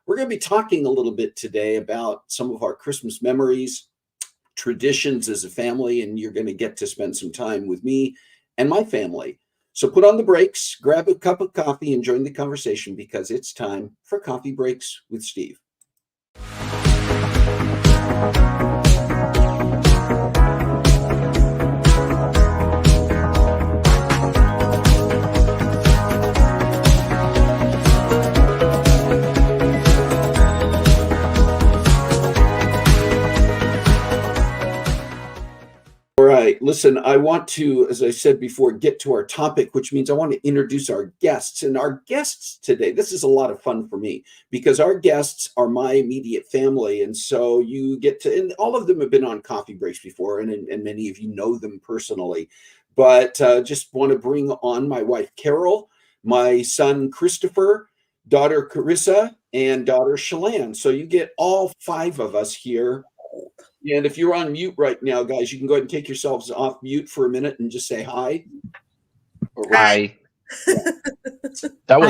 We're going to be talking a little bit today about some of our Christmas memories, traditions as a family, and you're going to get to spend some time with me and my family. So put on the brakes, grab a cup of coffee, and join the conversation because it's time for Coffee Breaks with Steve. All right, listen, I want to, as I said before, get to our topic, which means I want to introduce our guests. And our guests today, this is a lot of fun for me because our guests are my immediate family. And so you get to, and all of them have been on Coffee Breaks before, and many of you know them personally. But just want to bring on my wife, Caryl, my son, Christopher, daughter, Karissa, and daughter, Chelan. So you get all five of us here. And if you're on mute right now, guys, you can go ahead and take yourselves off mute for a minute and just say hi. Hi. That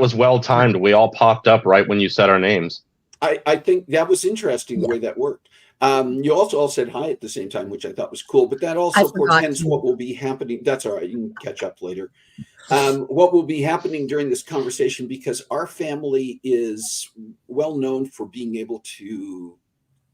was well timed. We all popped up right when you said our names. I think that was interesting the way that worked. You also all said hi at the same time, which I thought was cool. But that also portends what will be happening. That's all right. You can catch up later. What will be happening during this conversation, because our family is well known for being able to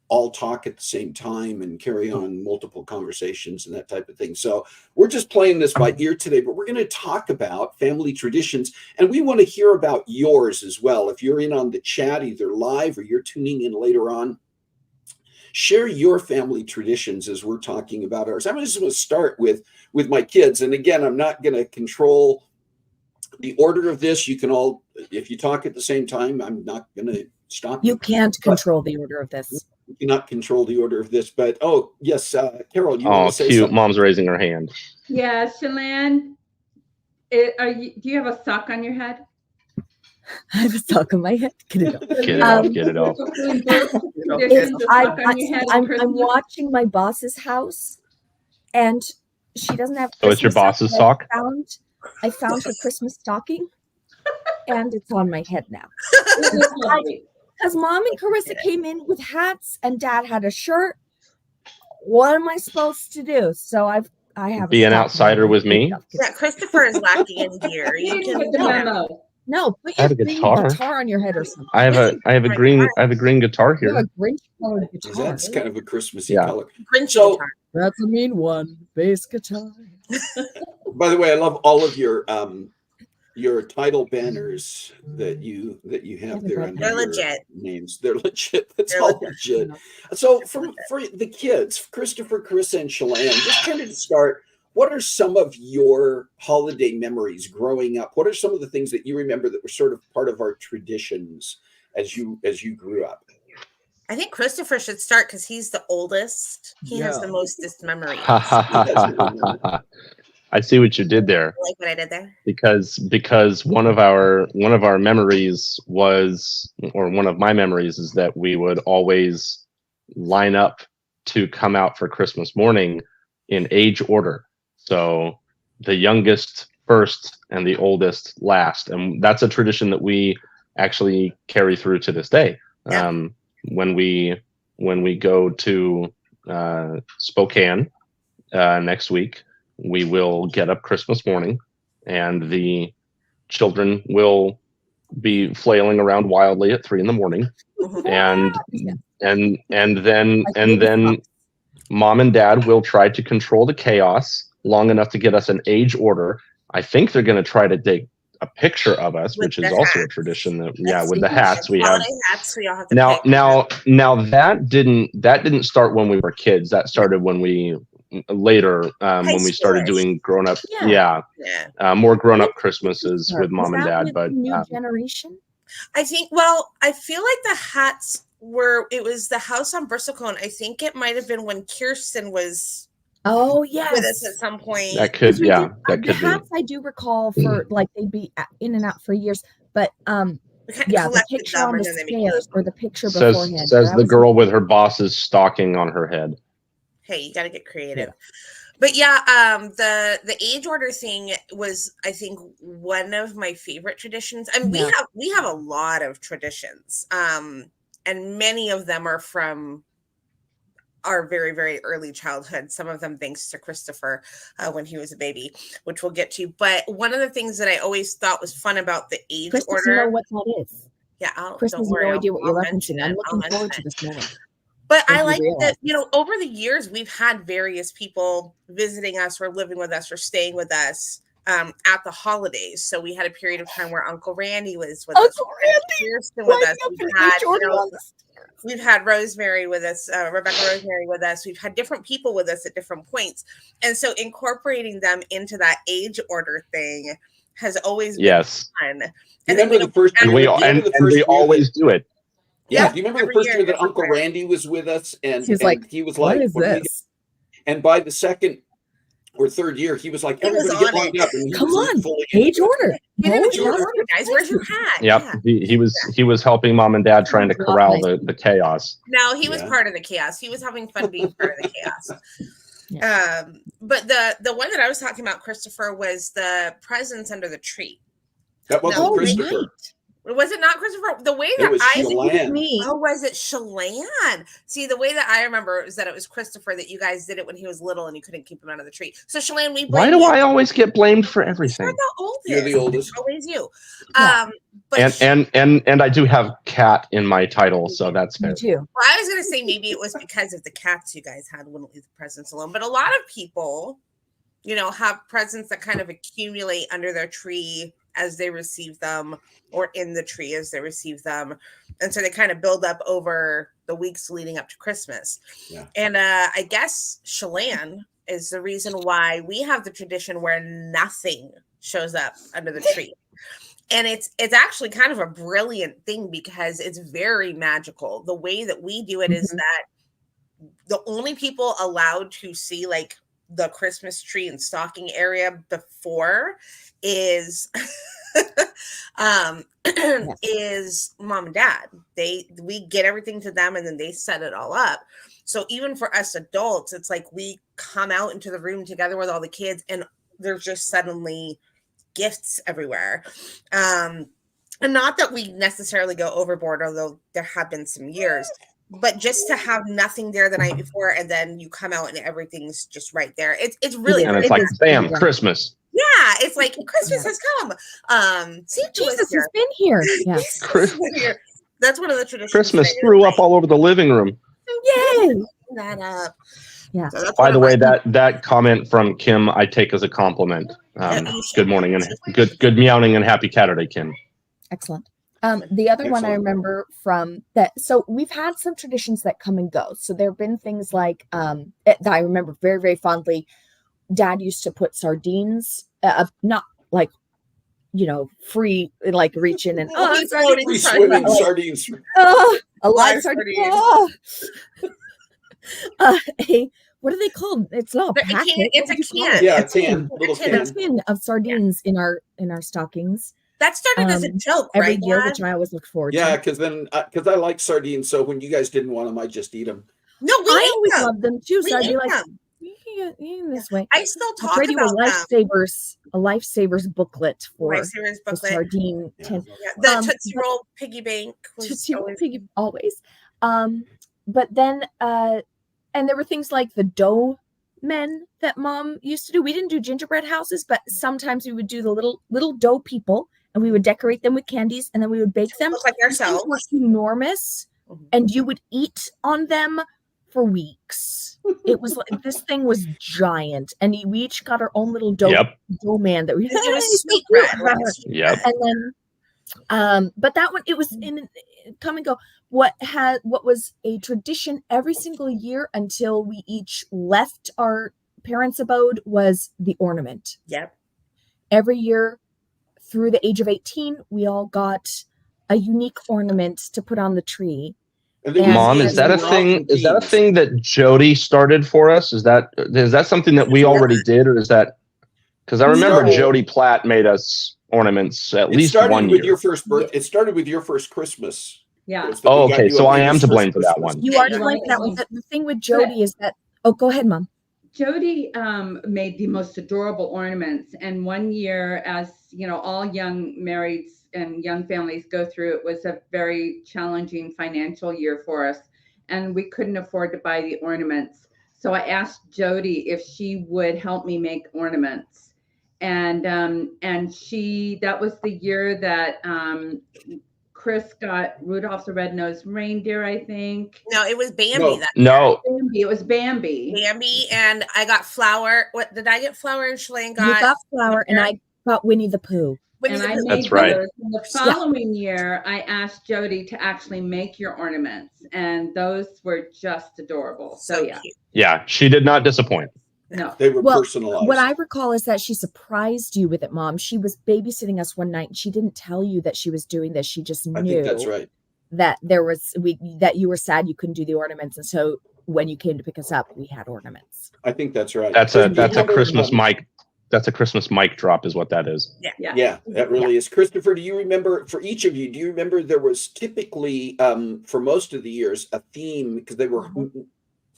all talk at the same time and carry on multiple conversations and that type of thing. So we're just playing this by ear today, but we're going to talk about family traditions, and we want to hear about yours as well. If you're in on the chat, either live or you're tuning in later on, share your family traditions as we're talking about ours. I'm just going to start with my kids. And again, I'm not going to control the order of this. You can all, if you talk at the same time, I'm not going to stop you. You can't control the order of this. You cannot control the order of this, but yes, Caryl, you want to say cute. something? Mom's raising her hand. Yeah, Chelan, do you have a sock on your head? I have a sock on my head. Get it off. Get it off. Get it off. I'm watching my boss's house, and she doesn't have. So it's your boss's sock? I found her Christmas stocking, and it's on my head now. Because Mom and Karissa came in with hats and Dad had a shirt. What am I supposed to do? So I have be an outsider with me. Yeah, Christopher is lacking in gear. You can no, put your guitar on your head or something. I have a green guitar here. You have a Grinch colored guitar. That's kind of a Christmassy color. Grinch guitar. That's a mean one. Bass guitar. By the way, I love all of your title banners that you have there under They're legit names. They're legit. That's all legit. So for the kids, Christopher, Karissa, and Chelan, just kind of to start, what are some of your holiday memories growing up? What are some of the things that you remember that were sort of part of our traditions as you grew up? I think Christopher should start because he's the oldest. He has the mostest memories. I see what you did there. Like what I did there? Because one of our memories was, or one of my memories is that we would always line up to come out for Christmas morning in age order. So the youngest first and the oldest last. And that's a tradition that we actually carry through to this day. Yeah. When we go to Spokane next week, we will get up Christmas morning, and the children will be flailing around wildly at 3 a.m. and then Mom and Dad will try to control the chaos long enough to get us an age order. I think they're going to try to take a picture of us, which is also a tradition that with the hats we have. Hats we all have to now that didn't start when we were kids. That started when we later when we started doing grown up more grown up Christmases with Mom and Dad. But new generation, I think I feel like the hats it was the house on Bristlecone. I think it might have been when Kirsten was with us at some point. That could that could be. Hats I do recall for like they'd be in and out for years, but the picture on the stairs or the picture beforehand says the girl with her boss's stocking on her head. Hey, you got to get creative. But yeah, the age order thing was, I think, one of my favorite traditions. I mean, we have a lot of traditions, and many of them are from our very, very early childhood. Some of them thanks to Christopher when he was a baby, which we'll get to. But one of the things that I always thought was fun about the age order. Know what that is. Yeah, Chris has no idea what you're referencing. I'm looking forward to this moment. But I like that, over the years, we've had various people visiting us or living with us or staying with us at the holidays. So we had a period of time where Uncle Randy was with us. We've had Rosemary with us, Rebecca Rosemary with us. We've had different people with us at different points. And so incorporating them into that age order thing has always been fun. And remember the first year, and we always do it. Yeah, do you remember the first year that Uncle Randy was with us, and he was like, "What is this?" And by the second or third year, he was like, "Everybody get lined up!" And come on, age order, guys. Where's your hat? Yep, he was helping Mom and Dad trying to corral the chaos. No, he was part of the chaos. He was having fun being part of the chaos. But the one that I was talking about, Christopher, was the presents under the tree. That wasn't Christopher. Right. Was it not Christopher? The way that was it Chelan? See, the way that I remember is that it was Christopher, that you guys did it when he was little and you couldn't keep him out of the tree. So Chelan, why do I always get blamed for everything? You're the oldest. You're the oldest. It's always you. But and I do have cat in my title, so that's fair. Me too. Well, I was gonna say maybe it was because of the cats you guys had, wouldn't leave the presents alone. But a lot of people, have presents that kind of accumulate under their tree as they receive them, or in the tree as they receive them. And so they kind of build up over the weeks leading up to Christmas. Yeah. And I guess Chelan is the reason why we have the tradition where nothing shows up under the tree. And it's actually kind of a brilliant thing because it's very magical. The way that we do it is that the only people allowed to see like the Christmas tree and stocking area before is is Mom and Dad. We get everything to them and then they set it all up. So even for us adults, it's like we come out into the room together with all the kids and there's just suddenly gifts everywhere. And not that we necessarily go overboard, although there have been some years, but just to have nothing there the night before and then you come out and everything's just right there. It's really, and it's like bam, Christmas. Yeah, it's like Christmas has come. Jesus has been here. Yeah. That's one of the traditions. Christmas threw up all over the living room. Yay! That up. Yeah. So by the way, that comment from Kim, I take as a compliment. Good morning and good meowing and happy Saturday, Kim. Excellent. The other one I remember from that. So we've had some traditions that come and go. So there have been things like that I remember very, very fondly. Dad used to put sardines, not like, free, like reach in and free swimming sardines. A live sardine. What are they called? It's not a packet. It's a can. Yeah, a can. Little can of sardines in our stockings. That started as a joke, every year, which I always look forward to. Yeah, because I like sardines, so when you guys didn't want them, I just eat them. No, I always loved them too. So I'd be like, you this way. I still talk about a lifesavers booklet for the sardine tin. The Tootsie Roll piggy bank. Always. But then, and there were things like the dough men that Mom used to do. We didn't do gingerbread houses, but sometimes we would do the little dough people, and we would decorate them with candies, and then we would bake them. Look like ourselves. These were enormous, and you would eat on them for weeks. It was like this thing was giant, and we each got our own little dough man that we. It was sweet bread. Yep. And then, but that one, it was in come and go. What was a tradition every single year until we each left our parents' abode was the ornament. Yep. Every year through the age of 18, we all got a unique ornament to put on the tree. Mom, is that a thing? Is that a thing that Jody started for us? Is that something that we already did, or is that? Because I remember Jody Platt made us ornaments at least 1 year. It started with your first Christmas. Yeah. Oh, okay. So I am to blame for that one. You are to blame for that one. The thing with Jody is that. Oh, go ahead, Mom. Jody made the most adorable ornaments. And one year, as you know, all young marrieds and young families go through, it was a very challenging financial year for us. And we couldn't afford to buy the ornaments. So I asked Jody if she would help me make ornaments. And that was the year that Chris got Rudolph the Red-Nosed Reindeer, I think. No, it was Bambi. No. That No. Bambi. It was Bambi. Bambi, and I got Flower. What did I get? Flower and Chelan got. You got Flower, and I got Winnie the Pooh. And I made That's right. those. And the following year, I asked Jody to actually make your ornaments, and those were just adorable. So yeah, cute. Yeah, she did not disappoint. No, They were personalized. What I recall is that she surprised you with it, Mom. She was babysitting us one night, and she didn't tell you that she was doing this. She just knew. I think that's right. That that you were sad you couldn't do the ornaments, and so when you came to pick us up, we had ornaments. I think that's right. That's a Christmas mic. That's a Christmas mic drop, is what that is. Yeah, that really is. Christopher, do you remember, for each of you, do you remember there was typically, for most of the years, a theme, because they were,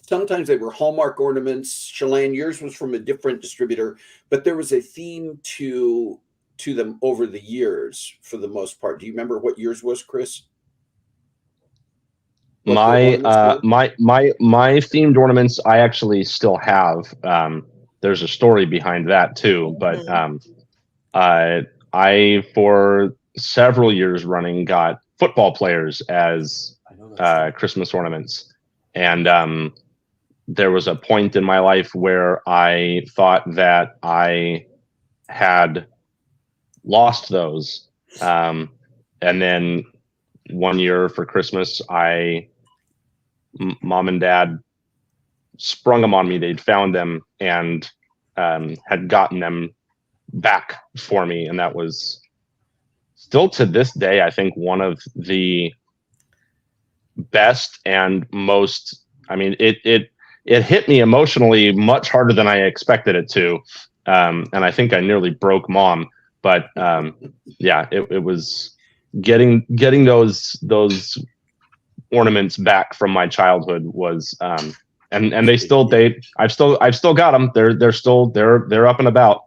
sometimes they were Hallmark ornaments. Chelan, yours was from a different distributor, but there was a theme to them over the years for the most part. Do you remember what yours was, Chris? My themed ornaments, I actually still have. There's a story behind that too, but I for several years running got football players as Christmas ornaments, and there was a point in my life where I thought that I had lost those, and then one year for Christmas, Mom and Dad sprung them on me. They'd found them and had gotten them back for me. And that was still to this day, I think, one of the best and most, I mean, it hit me emotionally much harder than I expected it to. And I think I nearly broke Mom, but yeah, it was getting those ornaments back from my childhood was, and I've still got them. They're up and about.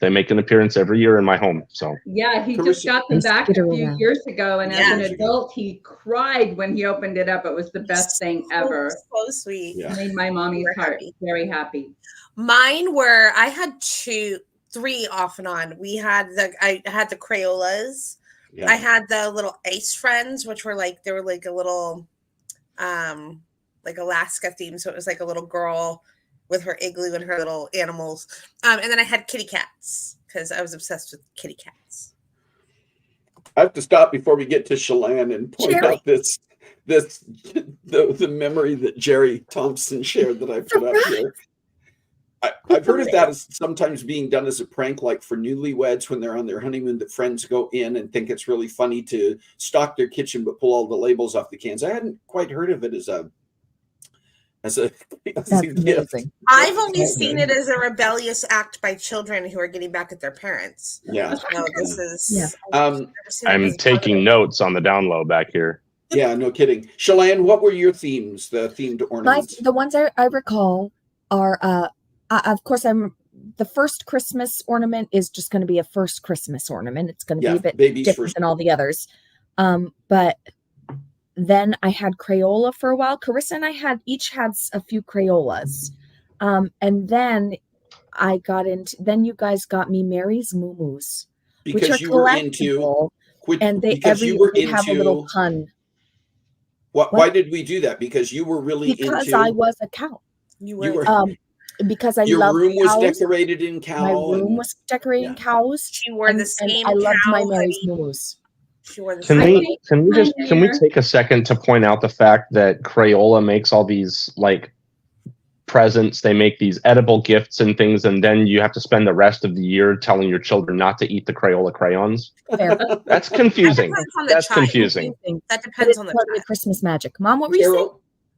They make an appearance every year in my home. So yeah, he just got them back a few years ago, and as an adult, he cried when he opened it up. It was the best thing ever. So sweet. It made my mommy's heart very happy. Mine were, I had three off and on. I had the Crayolas. Yeah. I had the little ice friends, which were like, they were like a little, like Alaska theme. So it was like a little girl with her igloo and her little animals. And then I had kitty cats because I was obsessed with kitty cats. I have to stop before we get to Chelan and point out the memory that Jerry Thompson shared that I put up here. I've heard of that as sometimes being done as a prank, like for newlyweds when they're on their honeymoon, that friends go in and think it's really funny to stock their kitchen but pull all the labels off the cans. I hadn't quite heard of it as a gift. I've only seen it as a rebellious act by children who are getting back at their parents. Yeah. No, this is. I'm taking notes on the down low back here. Yeah, no kidding. Chelan, what were your themes? The themed ornaments? The ones I recall are. Of course, the first Christmas ornament is just going to be a first Christmas ornament. It's going to be a bit different than all the others. But then I had Crayola for a while. Karissa and I each had a few Crayolas. And then then you guys got me Mary's Moo-Moos. Because you were into, and they have a little pun. Why did we do that? Because you were really because I was a cow. You were because I your love room cows. Was decorated in cow. My room was decorated in cows. She wore the same. I loved my Mary's Moo-Moos. She wore the same. Can we take a second to point out the fact that Crayola makes all these like presents? They make these edible gifts and things, and then you have to spend the rest of the year telling your children not to eat the Crayola crayons. That's confusing. That's confusing. That depends on the Christmas magic. Mom, what were you saying?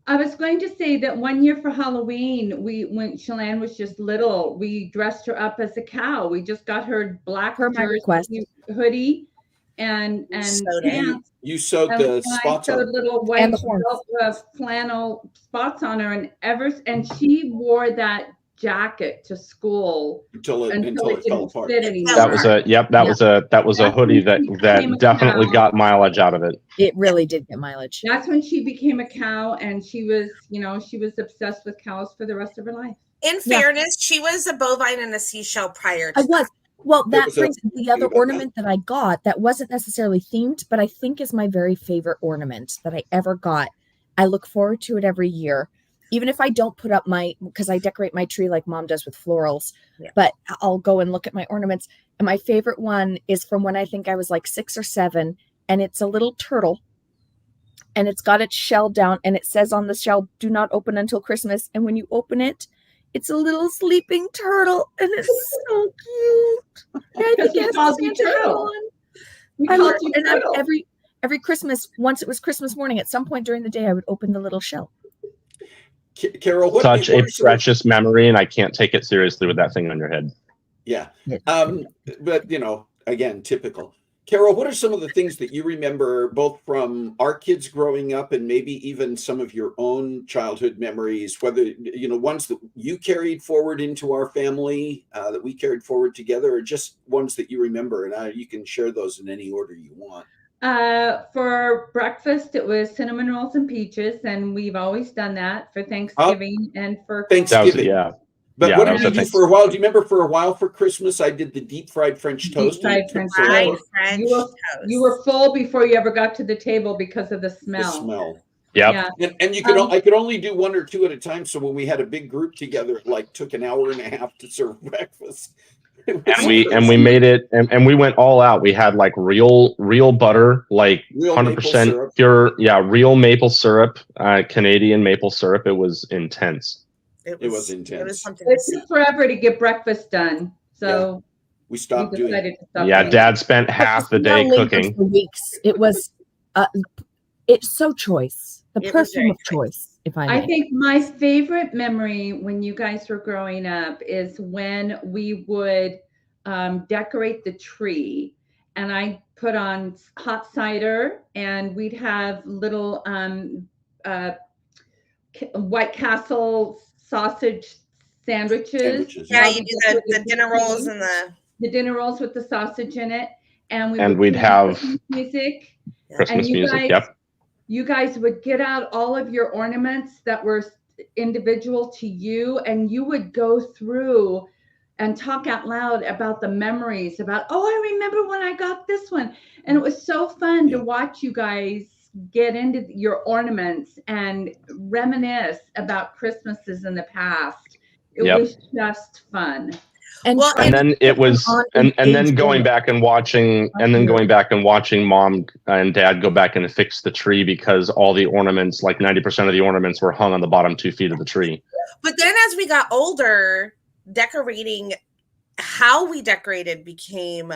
I was going to say that one year for Halloween, when Chelan was just little, we dressed her up as a cow. We just got her black hoodie and sewed it. pants. You sewed And the spots I on. sewed little white And the horns. flannel spots on her, and she wore that jacket to school Until it didn't fell apart. fit anymore. That was a that was a hoodie that definitely got mileage out of it. It really did get mileage. That's when she became a cow, and she was obsessed with cows for the rest of her life. In fairness, she was a bovine and a seashell prior to I was. Well, that was brings the other about ornament that I got that wasn't necessarily themed, but I think is my very favorite ornament that I ever got. I look forward to it every year. Even if I don't put up because I decorate my tree like Mom does with florals, but I'll go and look at my ornaments. And my favorite one is from when I think I was like 6 or 7, and it's a little turtle, and it's got its shell down, and it says on the shell, "Do not open until Christmas." And when you open it, it's a little sleeping turtle, and it's so cute. And I think it has Santa hat on. I love it. And every Christmas, once it was Christmas morning, at some point during the day, I would open the little shell. Caryl, Such a precious memory, and I can't take it seriously with that thing on your head. Yeah. But again, typical. Caryl, what are some of the things that you remember both from our kids growing up and maybe even some of your own childhood memories, whether, ones that you carried forward into our family, that we carried forward together, or just ones that you remember? And you can share those in any order you want. For breakfast, it was cinnamon rolls and peaches, and we've always done that for Thanksgiving and for Thanksgiving. But what did we do for a while? Do you remember for a while for Christmas, I did the deep fried French toast? You were full before you ever got to the table because of the smell. Yeah. And I could only do 1 or 2 at a time. So when we had a big group together, it took an hour and a half to serve breakfast. And we made it, and we went all out. We had real butter, real 100% pure, real maple syrup, Canadian maple syrup. It was intense. It was intense. It was something. It took forever to get breakfast done, so we stopped doing it. Dad spent half the day cooking. For weeks. It was, it's so choice. The perfume of choice. If I think my favorite memory when you guys were growing up is when we would decorate the tree, and I put on hot cider, and we'd have little White Castle sausage sandwiches. Yeah, you do the dinner rolls and the dinner rolls with the sausage in it, and we'd have Christmas music. Christmas music. You guys would get out all of your ornaments that were individual to you, and you would go through and talk out loud about the memories about, I remember when I got this one. And it was so fun to watch you guys get into your ornaments and reminisce about Christmases in the past. It was just fun. And then it was, and then going back and watching, Mom and Dad go back and fix the tree because all the ornaments, 90% of the ornaments, were hung on the bottom 2 feet of the tree. But then as we got older, decorating, how we decorated became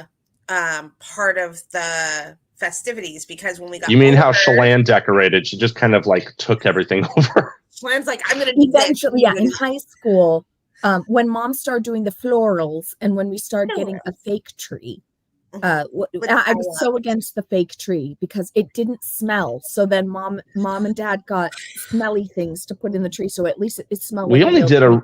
part of the festivities, because when we got how Chelan decorated? She just kind of took everything over. Chelan's I'm going to do eventually, in high school. When Mom started doing the florals, and when we started getting a fake tree, I was so against the fake tree because it didn't smell. So then Mom and Dad got smelly things to put in the tree, so at least it smelled. We only did a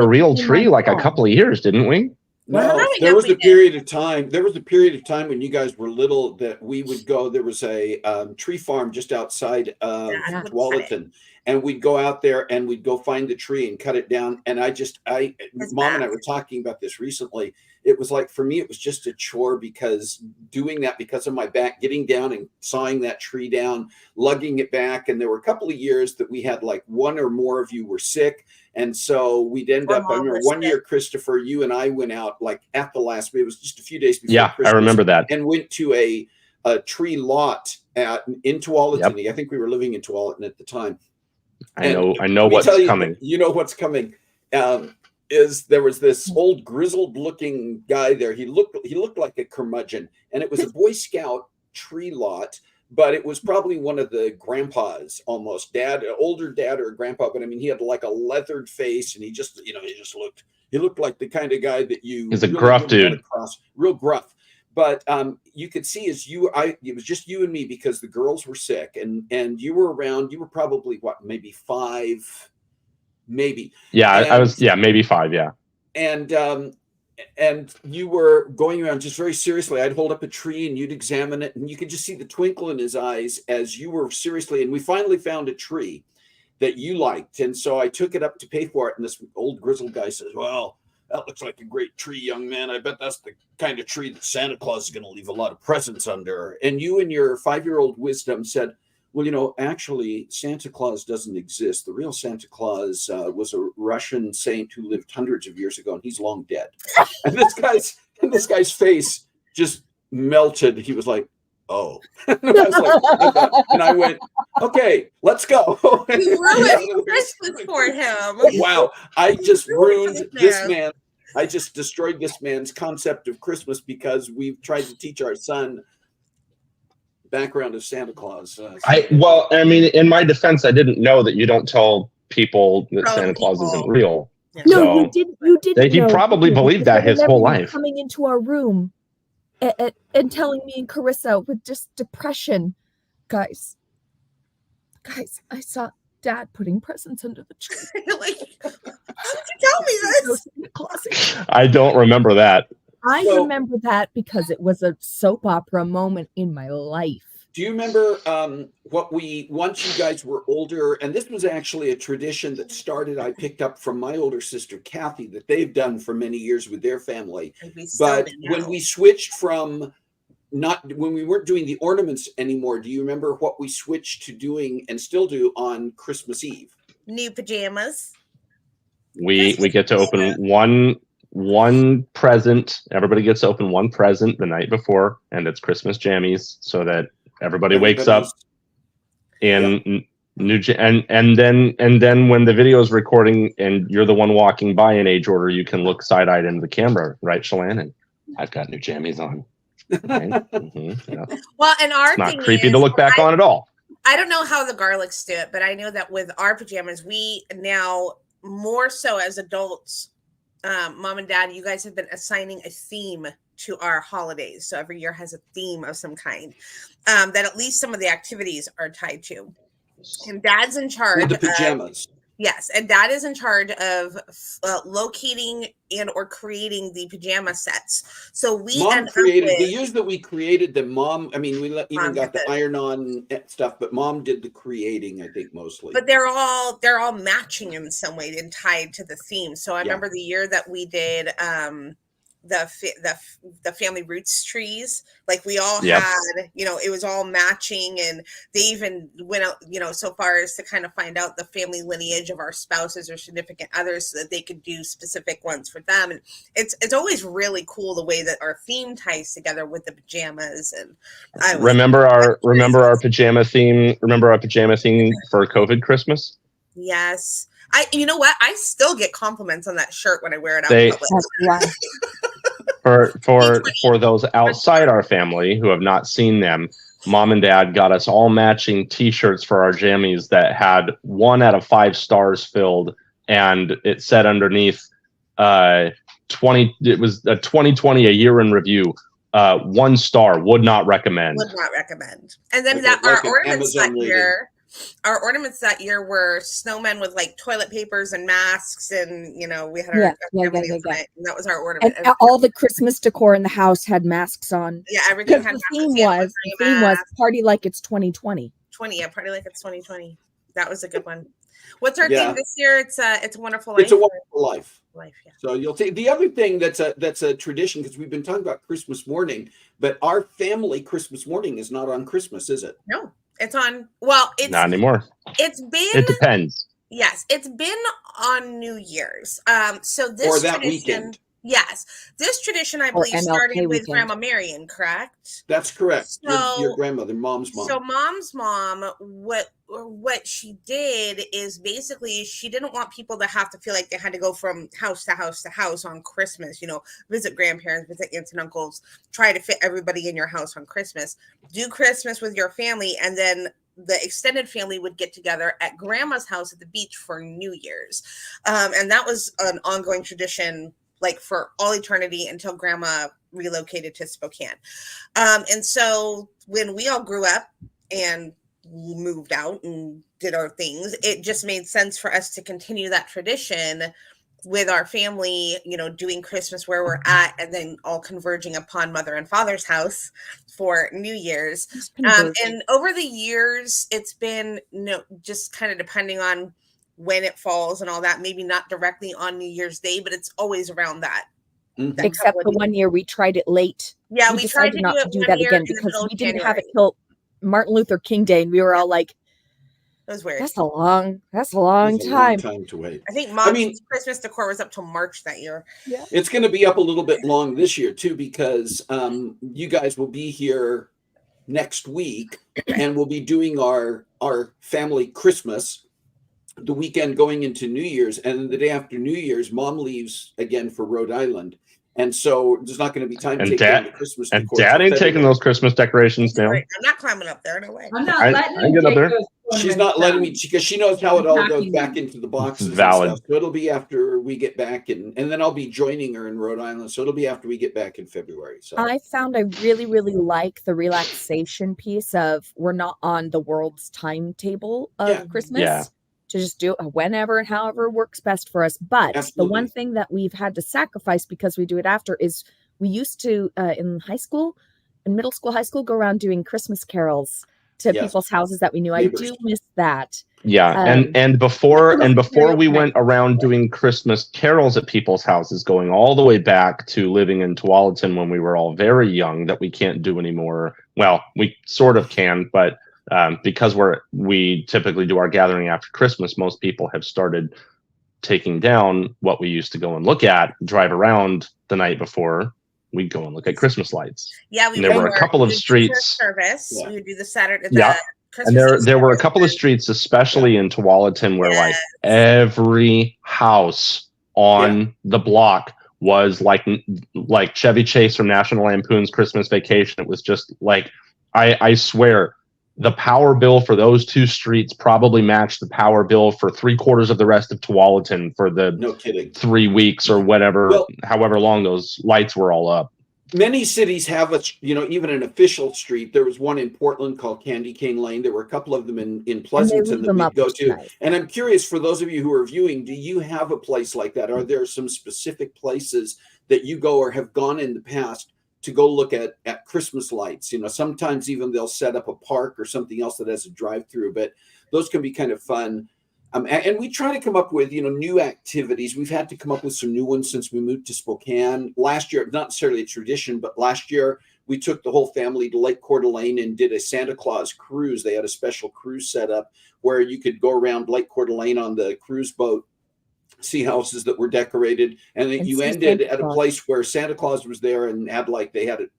real tree a couple of years, didn't we? No, there was a period of time. There was a period of time when you guys were little that we would go. There was a tree farm just outside of Tualatin, and we'd go out there and we'd go find the tree and cut it down. And Mom and I were talking about this recently. It was for me, it was just a chore because doing that because of my back, getting down and sawing that tree down, lugging it back. And there were a couple of years that we had 1 or more of you were sick. And so we'd end up, I remember one year, Christopher, you and I went out at the last, it was just a few days before Christmas. I remember that. And went to a tree lot in Tualatin. I think we were living in Tualatin at the time. I know what's coming. You know what's coming. There was this old grizzled looking guy there. He looked like a curmudgeon, and it was a Boy Scout tree lot, but it was probably one of the grandpas, almost older dad or grandpa. But he had a leathered face, and he looked like the kind of guy that you. He's a gruff dude. Real gruff. but you could see as it was just you and me because the girls were sick, and you were around. You were probably what, maybe 5, maybe. Yeah, I was. Yeah, maybe 5. Yeah. And you were going around just very seriously. I'd hold up a tree and you'd examine it, and you could just see the twinkle in his eyes as you were seriously. And we finally found a tree that you liked, and so I took it up to pay for it. And this old grizzled guy says, "Well, that looks like a great tree, young man. I bet that's the kind of tree that Santa Claus is going to leave a lot of presents under." And you, in your 5-year-old wisdom, said, "Well, actually, Santa Claus doesn't exist. The real Santa Claus was a Russian saint who lived hundreds of years ago, and he's long dead." And this guy's face just melted. He was like, "Oh." And I was like, okay. And I went, "Okay, let's go." You ruined Christmas for him. Wow, I just ruined this man. I just destroyed this man's concept of Christmas because we've tried to teach our son background of Santa Claus. I mean, in my defense, I didn't know that you don't tell people that Santa Claus isn't real. No, So you did. he probably believed that his whole life. Coming into our room and telling me and Karissa with just depression, guys, I saw Dad putting presents under the tree. Like, how did you tell me this? I don't remember that. I remember that because it was a soap opera moment in my life. Do you remember once you guys were older, and this was actually a tradition that started, I picked up from my older sister, Kathy, that they've done for many years with their family. But when we switched from when we weren't doing the ornaments anymore, do you remember what we switched to doing and still do on Christmas Eve? New pajamas. We get to open one present. Everybody gets to open one present the night before, and it's Christmas jammies, so that everybody wakes up in new and then when the video is recording and you're the one walking by in age order, you can look side-eyed into the camera, right, Chelan? And I've got new jammies on. Right? Mm-hmm, yeah. Well, and it's not creepy to look back on at all. I don't know how the Garlics do it, but I know that with our pajamas, we now more so as adults, Mom and Dad, you guys have been assigning a theme to our holidays. So every year has a theme of some kind that at least some of the activities are tied to. And Dad's in charge of the pajamas. Yes, and Dad is in charge of locating and or creating the pajama sets. So we the years that we created them. Mom, I mean, we even got the iron-on stuff, but Mom did the creating, I think, mostly. But they're all matching in some way and tied to the theme. So I remember the year that we did the family roots trees, like we all had, it was all matching, and they even went out, so far as to kind of find out the family lineage of our spouses or significant others so that they could do specific ones for them. And it's always really cool the way that our theme ties together with the pajamas. And remember our pajama theme. Remember our pajama theme for COVID Christmas? Yes. You know what? I still get compliments on that shirt when I wear it out in public. For those outside our family who have not seen them, Mom and Dad got us all matching T-shirts for our jammies that had 1 out of 5 stars filled, and it said underneath, It was a 2020 a year in review. 1 star, would not recommend. Would not recommend. And then our ornaments that year. Our ornaments that year were snowmen with like toilet papers and masks, and we had our family and that was our ornament. And all the Christmas decor in the house had masks on. Yeah, everything had the theme was party like it's 2020. Party like it's 2020. That was a good one. What's our theme this year? It's a wonderful life. It's a wonderful life. Yeah. So you'll take the other thing that's a tradition, because we've been talking about Christmas morning, but our family Christmas morning is not on Christmas, is it? No. It's on. Well, it's not anymore. It depends. Yes, it's been on New Year's. So this or that weekend. Yes, this tradition I believe started with Grandma Marion, correct? That's correct. So, your grandmother, Mom's mom. So Mom's mom, what she did is basically she didn't want people to have to feel like they had to go from house to house to house on Christmas. Visit grandparents, visit aunts and uncles, try to fit everybody in your house on Christmas. Do Christmas with your family, and then the extended family would get together at Grandma's house at the beach for New Year's, and that was an ongoing tradition, like for all eternity until Grandma relocated to Spokane. And so when we all grew up and moved out and did our things, it just made sense for us to continue that tradition with our family, doing Christmas where we're at, and then all converging upon mother and father's house for New Year's. And over the years, it's been just kind of depending on when it falls and all that, maybe not directly on New Year's Day, but it's always around that. Mm-hmm. Except the one year we tried it late. Yeah, we tried decided not to do that again because we didn't have it till Martin Luther King Day, and we were all like, "That was weird. That's a long time. Long time to wait." I think Mom's Christmas decor was up till March that year. Yeah, it's going to be up a little bit long this year too, because you guys will be here next week, and we'll be doing our family Christmas the weekend going into New Year's, and then the day after New Year's, Mom leaves again for Rhode Island. And so there's not going to be time to take down the Christmas decor. And Dad ain't taking those Christmas decorations down. I'm not climbing up there, no way. I'm not letting you get up there. She's not letting me, because she knows how it all goes back into the boxes. Valid. And stuff. So it'll be after we get back, and then I'll be joining her in Rhode Island. So it'll be after we get back in February. So I found I really, really like the relaxation piece of we're not on the world's timetable of Christmas. Yeah. To just do it whenever and however works best for us. But the one thing that we've had to sacrifice because we do it after is we used to, in middle school, high school, go around doing Christmas carols to people's houses that we knew. Neighbors. I do miss that. Yeah. And before we went around doing Christmas carols at people's houses, going all the way back to living in Tualatin when we were all very young, that we can't do anymore. Well, we sort of can, but because we typically do our gathering after Christmas, most people have started taking down what we used to go and look at, drive around the night before. We'd go and look at Christmas lights. Yeah, there were a couple of streets. Service. Yeah. We would do the Saturday. And there were a couple of streets, especially in Tualatin, where like every house on the block was like Chevy Chase from National Lampoon's Christmas Vacation. It was just like, I swear, the power bill for those two streets probably matched the power bill for 3/4 of the rest of Tualatin for the 3 weeks or whatever, however long those lights were all up. Many cities have even an official street. There was one in Portland called Candy Cane Lane. There were a couple of them in Pleasanton that we'd go to. And I'm curious, for those of you who are viewing, do you have a place like that? Are there some specific places that you go or have gone in the past to go look at Christmas lights? Sometimes even they'll set up a park or something else that has a drive-through, but those can be kind of fun. And we try to come up with, new activities. We've had to come up with some new ones since we moved to Spokane. Last year, not necessarily a tradition, but last year we took the whole family to Lake Coeur d'Alene and did a Santa Claus cruise. They had a special cruise set up where you could go around Lake Coeur d'Alene on the cruise boat, see houses that were decorated, and then you ended at a place where Santa Claus was there and they had it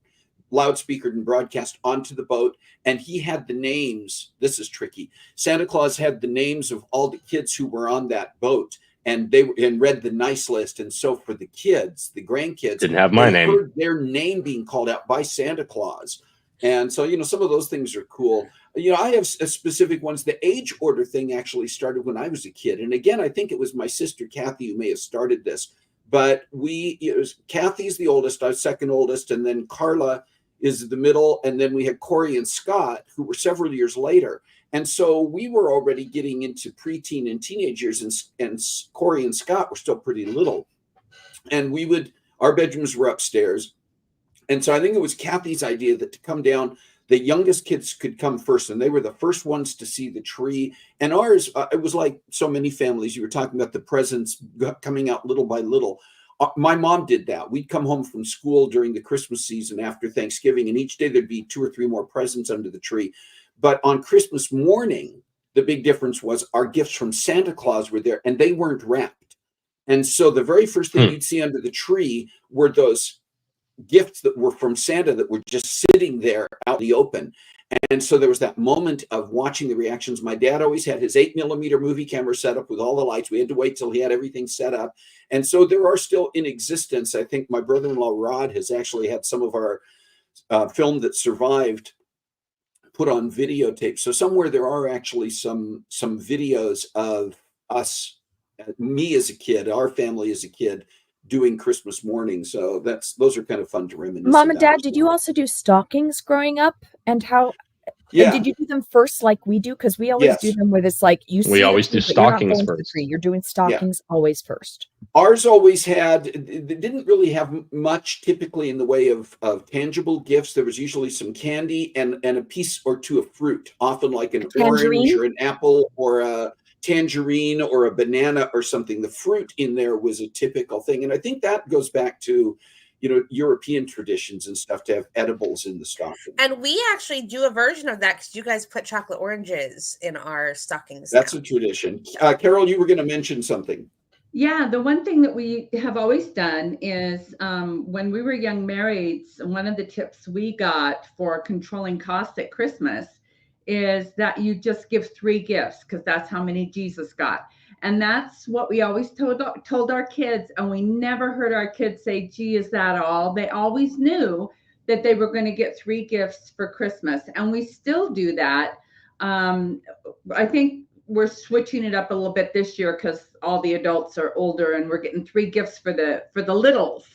loudspeakered and broadcast onto the boat, and he had the names. This is tricky. Santa Claus had the names of all the kids who were on that boat, and read the nice list. And so for the kids, the grandkids didn't have my name, heard their name being called out by Santa Claus. And so, some of those things are cool. I have specific ones. The age order thing actually started when I was a kid. And again, I think it was my sister, Kathy, who may have started this. But Kathy's the oldest, I was second oldest, and then Carla is the middle. And then we had Corey and Scott, who were several years later. And so we were already getting into preteen and teenage years, and Corey and Scott were still pretty little. And our bedrooms were upstairs. And so I think it was Kathy's idea that to come down, the youngest kids could come first, and they were the first ones to see the tree. And ours, it was like so many families. You were talking about the presents coming out little by little. My mom did that. We'd come home from school during the Christmas season after Thanksgiving, and each day there'd be 2 or 3 more presents under the tree. But on Christmas morning, the big difference was our gifts from Santa Claus were there, and they weren't wrapped. And so the very first thing you'd see under the tree were those gifts that were from Santa that were just sitting there out in the open. And so there was that moment of watching the reactions. My dad always had his 8mm movie camera set up with all the lights. We had to wait till he had everything set up. And so there are still in existence. I think my brother-in-law Rod has actually had some of our film that survived put on videotape. So somewhere there are actually some videos of us, me as a kid, our family as a kid, doing Christmas morning. So those are kind of fun to reminisce Mom and about. Dad, did you also do stockings growing up? And how? Yeah. And did you do them first like we do? Because we always do them where it's like you see. We always do stockings first. You're doing stockings always first. Ours always they didn't really have much typically in the way of tangible gifts. There was usually some candy and a piece or two of fruit, often like an orange or an apple or a tangerine or a banana or something. The fruit in there was a typical thing. And I think that goes back to, European traditions and stuff to have edibles in the stocking. And we actually do a version of that because you guys put chocolate oranges in our stockings. That's a tradition. Caryl, you were going to mention something. Yeah, the one thing that we have always done is when we were young marrieds, one of the tips we got for controlling costs at Christmas is that you just give 3 gifts because that's how many Jesus got. And that's what we always told our kids. And we never heard our kids say, gee, is that all? They always knew that they were going to get 3 gifts for Christmas. And we still do that. I think we're switching it up a little bit this year because all the adults are older and we're getting 3 gifts for the littles.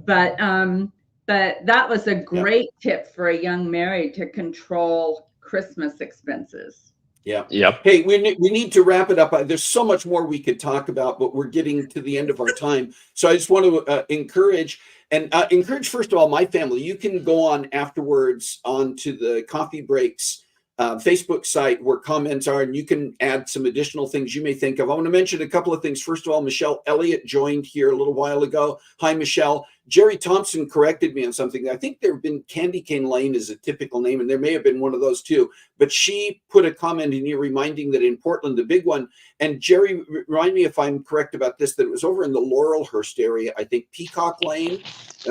But that was a great tip for a young married to control Christmas expenses. Yeah. Yep. Hey, we need to wrap it up. There's so much more we could talk about, but we're getting to the end of our time. So I just want to encourage, first of all, my family. You can go on afterwards onto the Coffee Breaks Facebook site where comments are, and you can add some additional things you may think of. I want to mention a couple of things. First of all, Michelle Elliott joined here a little while ago. Hi, Michelle. Jerry Thompson corrected me on something. I think there have been Candy Cane Lane is a typical name, and there may have been one of those too. But she put a comment in here reminding that in Portland, the big one, and Jerry, remind me if I'm correct about this, that it was over in the Laurelhurst area, I think Peacock Lane,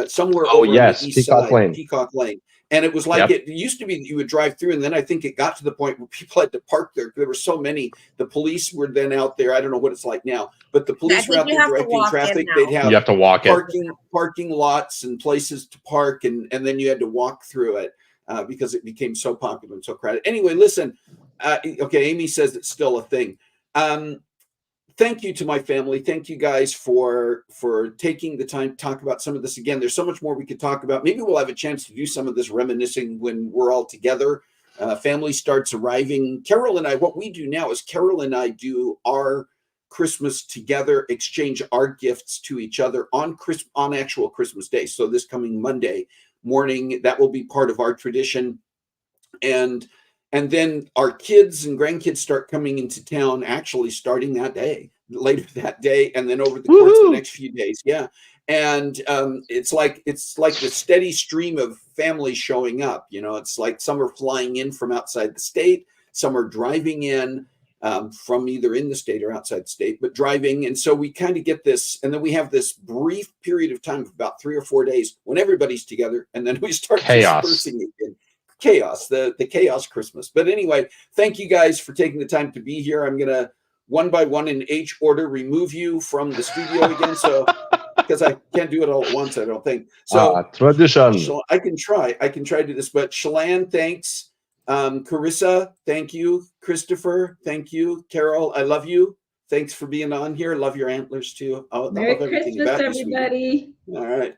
somewhere over on the east Peacock side. Lane. Peacock Lane. And it was like it used to be that you would drive through, and then I think it got to the point where people had to park there. There were so many. The police were then out there. I don't know what it's like now, but the police were out there directing traffic. They'd have you have to walk parking lots and places to park, and then you had to walk through it because it became so popular and so crowded. Anyway, listen. Okay, Amy says it's still a thing. Thank you to my family. Thank you guys for taking the time to talk about some of this again. There's so much more we could talk about. Maybe we'll have a chance to do some of this reminiscing when we're all together. Family starts arriving. Caryl and I, what we do now is Caryl and I do our Christmas together, exchange our gifts to each other on actual Christmas Day. So this coming Monday morning, that will be part of our tradition. And then our kids and grandkids start coming into town, actually starting that day, later that day, and then over the course of the next few days. Yeah. And it's like the steady stream of families showing up. It's like some are flying in from outside the state, some are driving in from either in the state or outside the state, but driving. And so we kind of get this, and then we have this brief period of time of about 3 or 4 days when everybody's together, and then we start dispersing again. Chaos, the chaos Christmas. But anyway, thank you guys for taking the time to be here. I'm gonna one by one in H order remove you from the studio again, so because I can't do it all at once, I don't think. So tradition. I can try to do this, but Chelan, thanks. Karissa, thank you. Christopher, thank you. Caryl, I love you. Thanks for being on here. Love your antlers too. Merry Christmas, everybody. All right.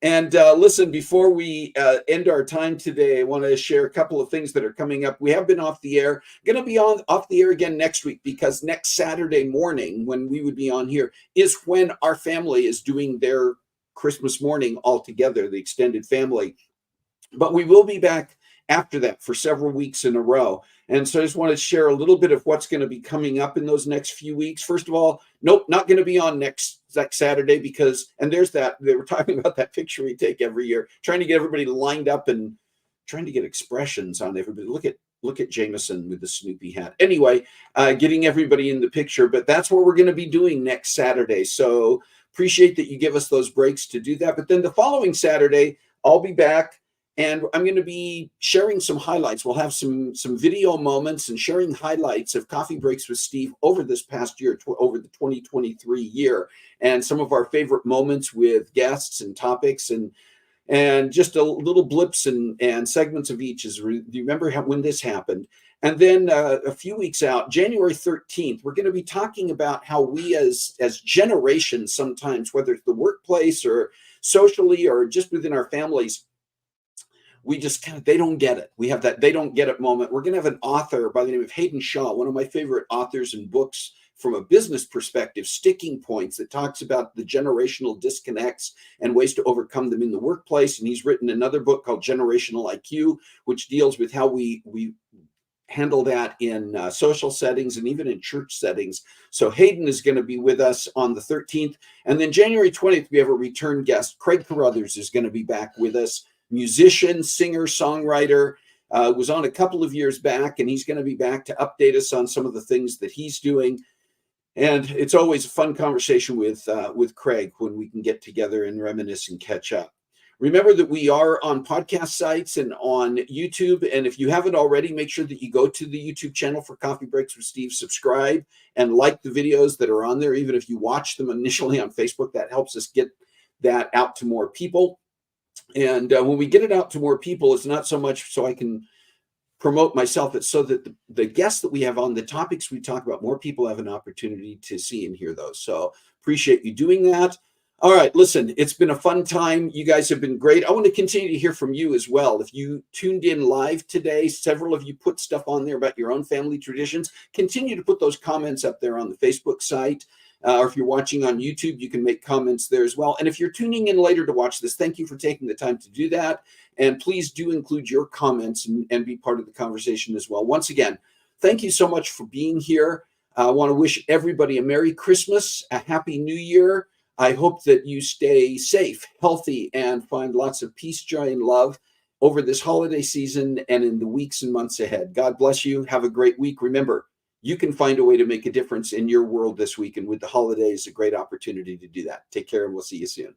And listen, before we end our time today, I want to share a couple of things that are coming up. We have been off the air, going to be off the air again next week, because next Saturday morning, when we would be on here, is when our family is doing their Christmas morning all together, the extended family. But we will be back after that for several weeks in a row. And so I just want to share a little bit of what's going to be coming up in those next few weeks. First of all, nope, not going to be on next Saturday because, and there's that, they were talking about that picture we take every year, trying to get everybody lined up and trying to get expressions on everybody. Look at Jameson with the Snoopy hat. Anyway, getting everybody in the picture, but that's what we're going to be doing next Saturday. So appreciate that you give us those breaks to do that. But then the following Saturday, I'll be back. And I'm going to be sharing some highlights. We'll have some video moments and sharing highlights of Coffee Breaks with Steve over this past year, over the 2023 year, and some of our favorite moments with guests and topics, and just a little blips and segments of each. Do you remember when this happened? And then a few weeks out, January 13th, we're going to be talking about how we as generations, sometimes, whether it's the workplace or socially or just within our families, we just kind of, they don't get it. We have that they don't get it moment. We're going to have an author by the name of Hayden Shaw, one of my favorite authors and books from a business perspective, Sticking Points, that talks about the generational disconnects and ways to overcome them in the workplace. And he's written another book called Generational IQ, which deals with how we handle that in social settings and even in church settings. So Hayden is going to be with us on the 13th. And then January 20th, we have a return guest. Craig Carruthers is going to be back with us. Musician, singer, songwriter, was on a couple of years back, and he's going to be back to update us on some of the things that he's doing. And it's always a fun conversation with Craig when we can get together and reminisce and catch up. Remember that we are on podcast sites and on YouTube. And if you haven't already, make sure that you go to the YouTube channel for Coffee Breaks with Steve, subscribe, and like the videos that are on there. Even if you watch them initially on Facebook, that helps us get that out to more people. And when we get it out to more people, it's not so much so I can promote myself, it's so that the guests that we have on, the topics we talk about, more people have an opportunity to see and hear those. So appreciate you doing that. All right, listen, it's been a fun time. You guys have been great. I want to continue to hear from you as well. If you tuned in live today, several of you put stuff on there about your own family traditions. Continue to put those comments up there on the Facebook site. Or if you're watching on YouTube, you can make comments there as well. And if you're tuning in later to watch this, thank you for taking the time to do that. And please do include your comments and be part of the conversation as well. Once again, thank you so much for being here. I want to wish everybody a Merry Christmas, a Happy New Year. I hope that you stay safe, healthy, and find lots of peace, joy, and love over this holiday season and in the weeks and months ahead. God bless you. Have a great week. Remember, you can find a way to make a difference in your world this week. And with the holidays, a great opportunity to do that. Take care, and we'll see you soon.